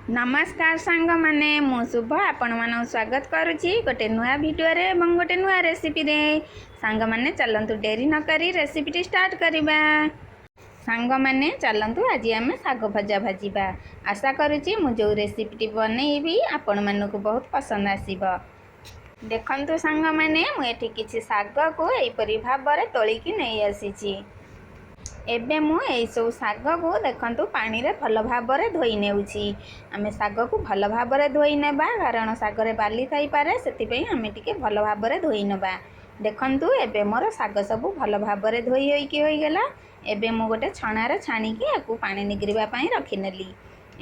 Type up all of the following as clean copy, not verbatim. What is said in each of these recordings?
नमस्कार सांग माने मु शुभ आपण मानक स्वागत करुच्ची गोटे नुआ भिडियो रे एवं गोटे नुआ रेसिपी रे सांग माने चलंतु डेरी न करी रेसिपी स्टार्ट करिबा। सांग माने चलंतु आज आम साग भजा भाजीबा। आशा करुच्ची मु जो रेसिपी बनैबी आपण मानक बहुत पसंद आसीबो। देखंतु सांग माने मु एठी किछि साग को एपरि भाबरे तोलिकी नै आसीची। एबे मु एई सब साग को देखंतु पानी रे भल भाबरे धोई नेउची। आमे साग को भल भाबरे धोई नेबा कारण साग रे बाली थाई पारे सेति पई आमे टिके भल भाबरे धोई नेबा। देखंतु एबे मोर साग सब भल भाबरे धोई होई की होई गेला। एबे मु गोटे छणा रे छानी की आकु पानी निगरिबा पई रखि नेली।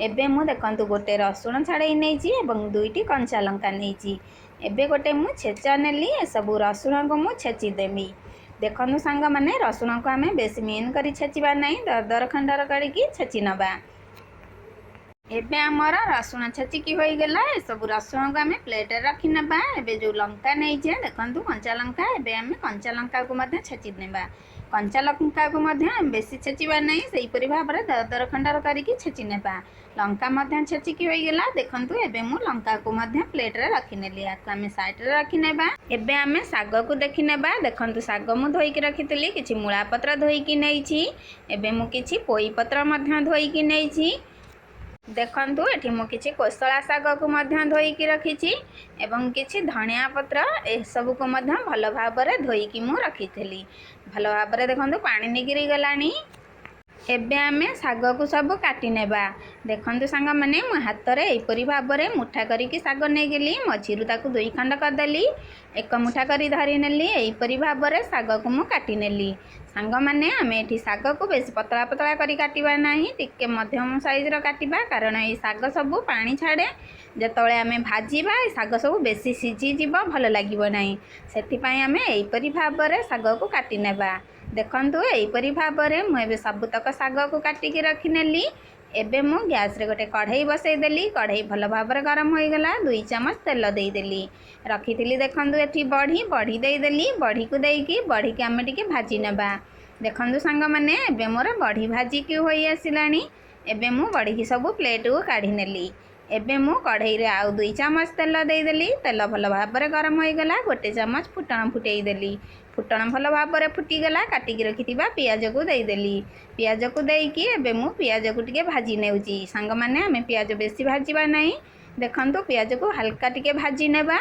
एबे मु देखंतु गोटे रसुण छाड़ई नेची एवं दुईटी कंचा लंका नेची। एबे गोटे मु छेचा नेली ए सब रसुण को मु छेची देमी। देखनु सांग माने रसुण को आमे बेसी मेन करी छेचिबा नहीं दर खंडर करी छेची नबा। एबे आमर रसुण छेचिकी होई गेला। ए सब रसुण को आमे प्लेट रे रखि नबा। एबे जो लंका नहीं जे देखंतु कंचा लंका एबे आमे कंचा लंका को मध्ये छेची नेबा। कंचा लंका को मध्ये आमे बेसी छेचिबा नहीं सेही परि भाबरे दर खंडर करी छेची नेबा। लंका मध्ये छेचिकी होई गेला। देखंतु एबे मु लंका को मध्ये प्लेट रे रखि नेली। आकु आमे साइड रे रखि नेबा। एबे आमे साग को देखि नेबा। देखंतु साग मु धोई के रखितली किछि मूला पत्र धोई की नेइछि। एबे मु किछि पोई पत्र मध्ये धोई की नेइछि। देखंतु एठी मु किछि कोसला साग को मध्ये धोई की रखिछि एवं किछि धनिया पत्र ए सब को मध्ये भल भाबरे धोई की मु रखितली। भल भाबरे देखंतु पानी निगिरी गलानी। एबे आमे साग को सब काटी नेबा। देखंतु सांग माने मो हाथ रे एपरि भाबरे मुठा करी की साग नै गेली। मझिरु ताकू दुई खंड कर देली। एक मुठा करी धरी नेली। एपरि भाबरे साग को मु काटी नेली। सांग माने आमे एठी साग को बेसी पतला पतला करी काटिबा नाही टिके मध्यम साइज रो काटिबा कारण ए साग सब पानी छाड़े। जेतळे आमे भाजीबा ए साग सब बेसी सिझी जीवो भल लागिबो नाही सेति पई आमे एपरि भाबरे साग को काटी नेबा। देखंतु एपरि भाबरे मु एबे सबुतक साग को काटी के रखि नेली। एबे मु गैस रे गोटे कढ़ई बसई देली। कढ़ई भल भाबरे गरम होई गेला। 2 चम्मच तेल देई देली। रखिथिली देखंतु एठी बड़ी देई देली। बड़ी को देई की बड़ी के आमे टिके भाजी नेबा। देखंतु सांग माने एबे मोर बड़ी भाजी की होई आसिलानी। एबे मु बड़ी की सब प्लेट को काढी नेली। एबे मु कढ़ई रे आउ 2 चम्मच तेल देई देली। तेल भल भाबरे गरम होई गेला। 1 चम्मच फुटण फुटेई देली। फुटण भल भाबरे फुटी गेला। काटी की रखिथिबा पियाज को देई देली। पियाज को देई की एबे मु पियाज को टिके भाजी नेउची। सांग माने आमे पियाज बेसी भाजीबा नाही। देखंतु पियाज को हल्का टिके भाजी नेबा।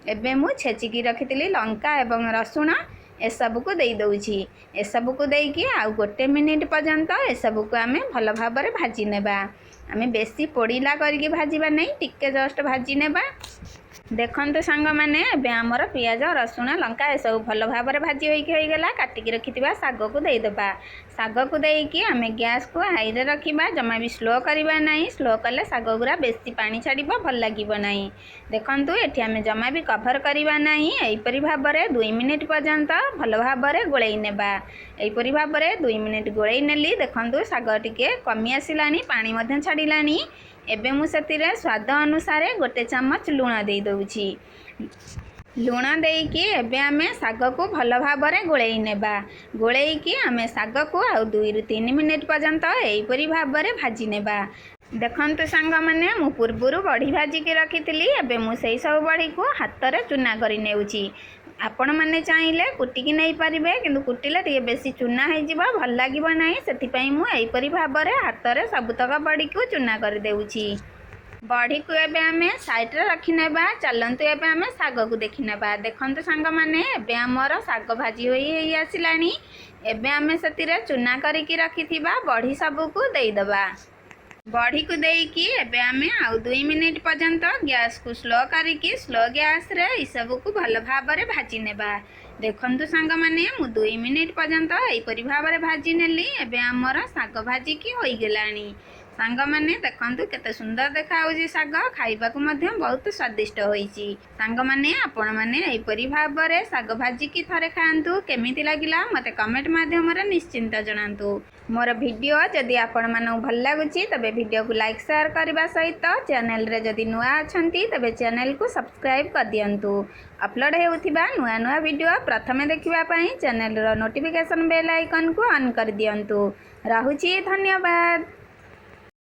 एबे मु छेची की रखिथिली लंका एवं रसुण ए सब को देई दउची। ए सब को देई की आउ 1 मिनिट पर्यंत ए सब को आमे भल भाबरे भाजी नेबा। आमे बेसी पोड़ीला करके भाजीबा नहीं टिके जस्ट भाजी नेबा। देखंतु सांग माने एबे हमर पियाज रसुण लंका ए सब भल भाबरे भाजी होई गेला। काटी की रखिथिबा साग को देई दबा। साग को देई की आमे गैस को हाई रे रखिबा। जमा भी स्लो करिबा नाही। स्लो कले साग गुरा बेसी पानी छाड़िबो भल लागिबो नाही। देखंतु एठी आमे जमा भी कभर करिबा नाही। एपरि भाबरे 2 मिनिट पर्यंत भल भाबरे गोळेई नेबा। एपरि भाबरे 2 मिनिट गोळेई नेली। देखंतु साग टिके कमी आसिलानी पानी मध्ये छाड़िलानी। एबे मु सेतिरे स्वाद अनुसार 1 चम्मच लूण देई दउची। लूण देई की एबे आमे साग को भल भाबरे गोळेई नेबा। गोळेई की आमे साग को आउ 2 रु 3 मिनिट पर्यंत एपरि भाबरे भाजी नेबा। देखंतु सांग माने मु पूर्वरु बड़ी भाजी के रखिथिली। एबे मु सेही सब बड़ी को हाथ रे चूना करी नेउची। आपण माने चाहिले कुटी की नै परिबे किंतु कुटिले टिके बेसी चूना होई जिवो भल लागिबो नाही सेति पई मु एपरि भाबरे हाथ रे सबुतक बड़ी को चूना कर देउची। बड़ी को एबे आमे साइड रे रखि नेबा। चलंतु एबे आमे साग को देखि नेबा। देखंतु सांग माने एबे हमर साग भाजी होई आसिलानी। एबे आमे सेतिरे चूना करी की रखिथिबा बड़ी सब को देई दबा। बड़ी को देई की एबे आमे आउ 2 मिनिट पर्यंत गैस को स्लो करी की स्लो गैस रे ई सब को भल भाबरे भाजी नेबा। देखंतु सांग माने मु 2 मिनिट पर्यंत एपरि भाबरे भाजी नेली। एबे हमर साग भाजी की होई गेलानी। सांग माने देखंतु केते सुंदर देखा होजी साग। खाइबा को मध्ये बहुत स्वादिष्ट होईची। सांग माने आपण माने एपरि भाबरे साग भाजी की थरे खांतु। केमिति लागिला मते कमेंट माध्यम रे निश्चिंत जणांतु। मोर वीडियो जदि आपण मानू भल लागुची तबे वीडियो को लाइक शेयर करबा सहित चैनल रे जदि नुआ अछंती तबे चैनल को सब्सक्राइब कर दियंतु। अपलोड हेउथिबा नुआ नुआ वीडियो प्रथमे देखिबा पई चैनल रो नोटिफिकेशन बेल आइकन को ऑन कर दियंतु। राहुची धन्यवाद।